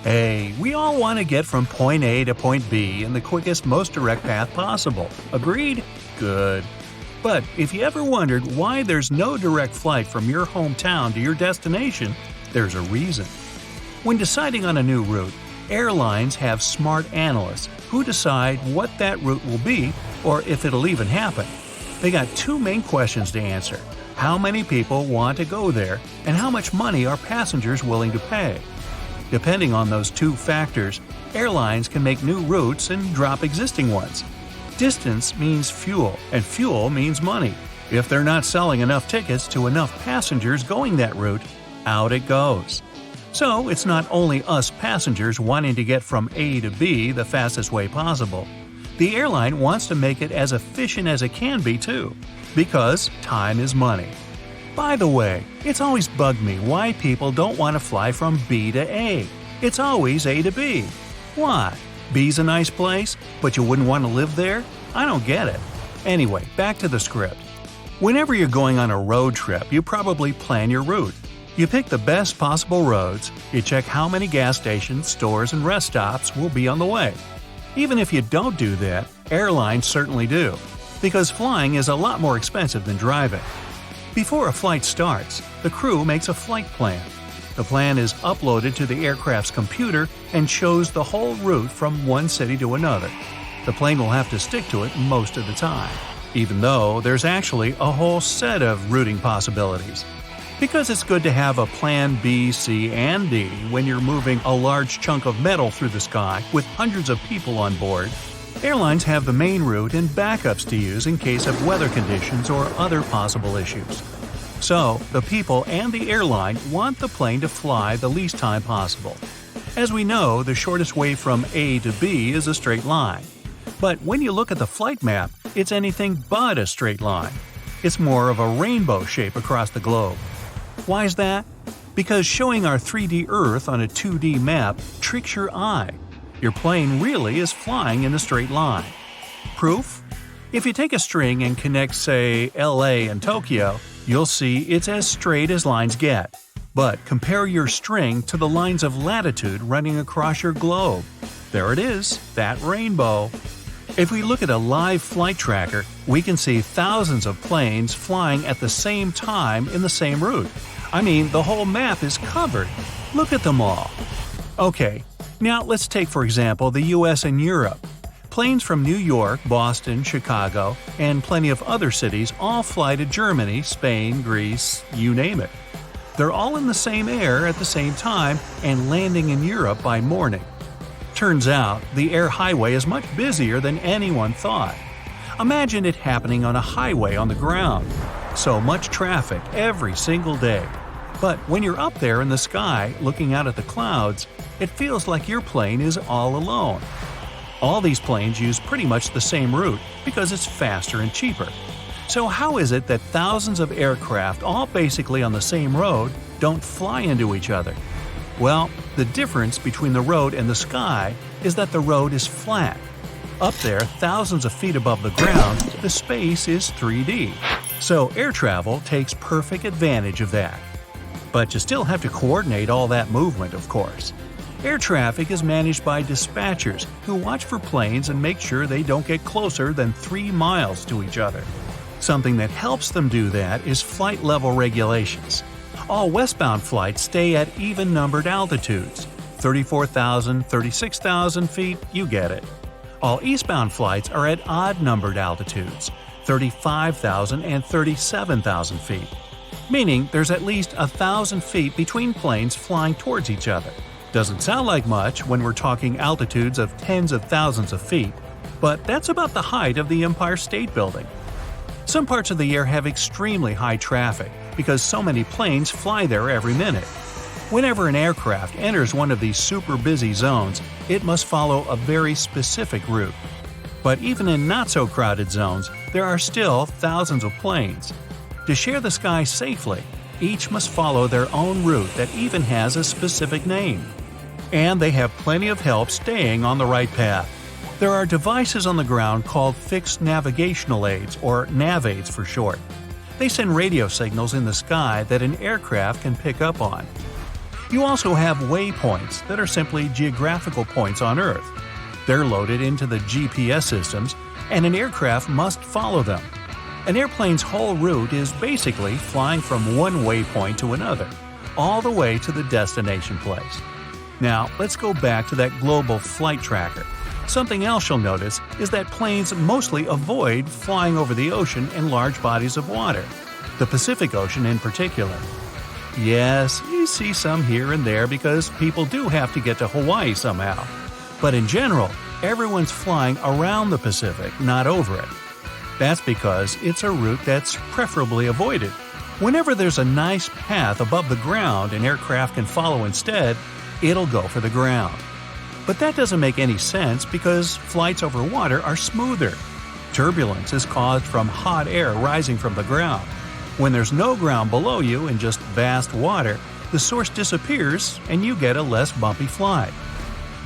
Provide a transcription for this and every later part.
Hey, we all want to get from point A to point B in the quickest, most direct path possible. Agreed? Good. But if you ever wondered why there's no direct flight from your hometown to your destination, there's a reason. When deciding on a new route, airlines have smart analysts who decide what that route will be or if it'll even happen. They got two main questions to answer: how many people want to go there, and how much money are passengers willing to pay? Depending on those two factors, airlines can make new routes and drop existing ones. Distance means fuel, and fuel means money. If they're not selling enough tickets to enough passengers going that route, out it goes. So it's not only us passengers wanting to get from A to B the fastest way possible. The airline wants to make it as efficient as it can be too, because time is money. By the way, it's always bugged me why people don't want to fly from B to A. It's always A to B. Why? B's a nice place, but you wouldn't want to live there? I don't get it. Anyway, back to the script. Whenever you're going on a road trip, you probably plan your route. You pick the best possible roads, you check how many gas stations, stores, and rest stops will be on the way. Even if you don't do that, airlines certainly do, because flying is a lot more expensive than driving. Before a flight starts, the crew makes a flight plan. The plan is uploaded to the aircraft's computer and shows the whole route from one city to another. The plane will have to stick to it most of the time, even though there's actually a whole set of routing possibilities. Because it's good to have a plan B, C, and D when you're moving a large chunk of metal through the sky with hundreds of people on board, airlines have the main route and backups to use in case of weather conditions or other possible issues. So, the people and the airline want the plane to fly the least time possible. As we know, the shortest way from A to B is a straight line. But when you look at the flight map, it's anything but a straight line. It's more of a rainbow shape across the globe. Why is that? Because showing our 3D Earth on a 2D map tricks your eye. Your plane really is flying in a straight line. Proof? If you take a string and connect, say, LA and Tokyo, you'll see it's as straight as lines get. But compare your string to the lines of latitude running across your globe. There it is, that rainbow. If we look at a live flight tracker, we can see thousands of planes flying at the same time in the same route. I mean, the whole map is covered. Look at them all. Okay, now let's take for example the US and Europe. Planes from New York, Boston, Chicago, and plenty of other cities all fly to Germany, Spain, Greece, you name it. They're all in the same air at the same time and landing in Europe by morning. Turns out, the air highway is much busier than anyone thought. Imagine it happening on a highway on the ground. So much traffic every single day. But when you're up there in the sky looking out at the clouds, it feels like your plane is all alone. All these planes use pretty much the same route because it's faster and cheaper. So how is it that thousands of aircraft, all basically on the same road, don't fly into each other? Well, the difference between the road and the sky is that the road is flat. Up there, thousands of feet above the ground, the space is 3D. So air travel takes perfect advantage of that. But you still have to coordinate all that movement, of course. Air traffic is managed by dispatchers who watch for planes and make sure they don't get closer than 3 miles to each other. Something that helps them do that is flight level regulations. All westbound flights stay at even-numbered altitudes. 34,000, 36,000 feet, you get it. All eastbound flights are at odd-numbered altitudes. 35,000 and 37,000 feet. Meaning there's at least 1,000 feet between planes flying towards each other. Doesn't sound like much when we're talking altitudes of tens of thousands of feet, but that's about the height of the Empire State Building. Some parts of the air have extremely high traffic because so many planes fly there every minute. Whenever an aircraft enters one of these super busy zones, it must follow a very specific route. But even in not-so-crowded zones, there are still thousands of planes. To share the sky safely, each must follow their own route that even has a specific name. And they have plenty of help staying on the right path. There are devices on the ground called fixed navigational aids, or nav aids for short. They send radio signals in the sky that an aircraft can pick up on. You also have waypoints that are simply geographical points on Earth. They're loaded into the GPS systems, and an aircraft must follow them. An airplane's whole route is basically flying from one waypoint to another, all the way to the destination place. Now, let's go back to that global flight tracker. Something else you'll notice is that planes mostly avoid flying over the ocean in large bodies of water, the Pacific Ocean in particular. Yes, you see some here and there because people do have to get to Hawaii somehow. But in general, everyone's flying around the Pacific, not over it. That's because it's a route that's preferably avoided. Whenever there's a nice path above the ground an aircraft can follow instead, it'll go for the ground. But that doesn't make any sense because flights over water are smoother. Turbulence is caused from hot air rising from the ground. When there's no ground below you and just vast water, the source disappears and you get a less bumpy flight.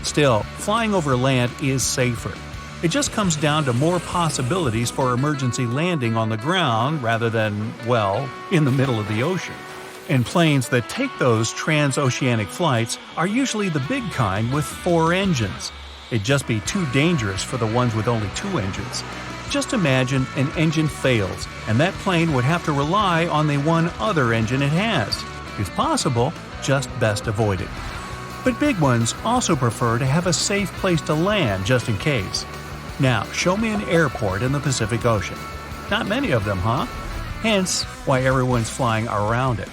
Still, flying over land is safer. It just comes down to more possibilities for emergency landing on the ground rather than, well, in the middle of the ocean. And planes that take those transoceanic flights are usually the big kind with 4 engines. It'd just be too dangerous for the ones with only 2 engines. Just imagine an engine fails, and that plane would have to rely on the one other engine it has. If possible, just best avoid it. But big ones also prefer to have a safe place to land just in case. Now, show me an airport in the Pacific Ocean. Not many of them, huh? Hence, why everyone's flying around it.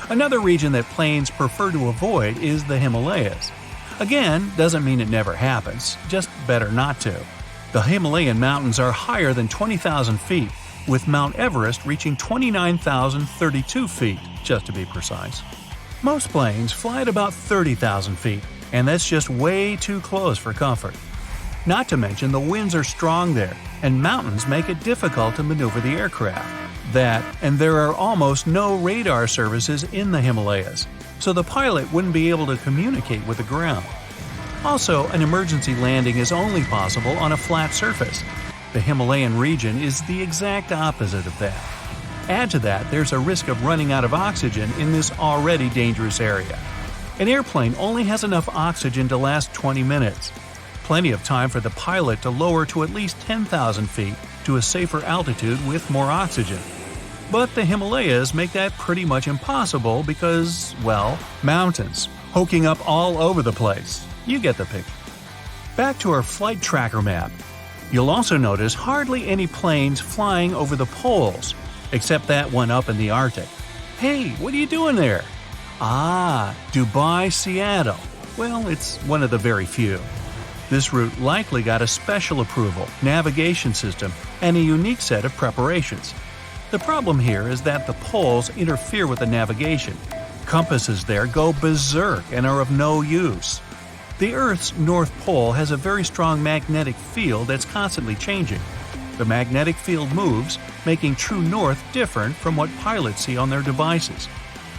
Another region that planes prefer to avoid is the Himalayas. Again, doesn't mean it never happens, just better not to. The Himalayan mountains are higher than 20,000 feet, with Mount Everest reaching 29,032 feet, just to be precise. Most planes fly at about 30,000 feet, and that's just way too close for comfort. Not to mention the winds are strong there, and mountains make it difficult to maneuver the aircraft. That, and there are almost no radar services in the Himalayas, so the pilot wouldn't be able to communicate with the ground. Also, an emergency landing is only possible on a flat surface. The Himalayan region is the exact opposite of that. Add to that, there's a risk of running out of oxygen in this already dangerous area. An airplane only has enough oxygen to last 20 minutes. Plenty of time for the pilot to lower to at least 10,000 feet to a safer altitude with more oxygen. But the Himalayas make that pretty much impossible because, well, mountains, hoking up all over the place. You get the picture. Back to our flight tracker map. You'll also notice hardly any planes flying over the poles, except that one up in the Arctic. Hey, what are you doing there? Ah, Dubai, Seattle. Well, it's one of the very few. This route likely got a special approval, navigation system, and a unique set of preparations. The problem here is that the poles interfere with the navigation. Compasses there go berserk and are of no use. The Earth's North Pole has a very strong magnetic field that's constantly changing. The magnetic field moves, making true north different from what pilots see on their devices.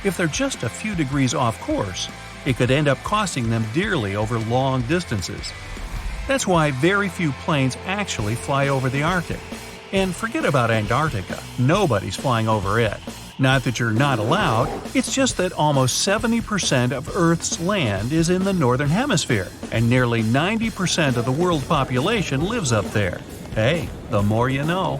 If they're just a few degrees off course, it could end up costing them dearly over long distances. That's why very few planes actually fly over the Arctic. And forget about Antarctica, nobody's flying over it. Not that you're not allowed, it's just that almost 70% of Earth's land is in the Northern Hemisphere, and nearly 90% of the world population lives up there. Hey, the more you know.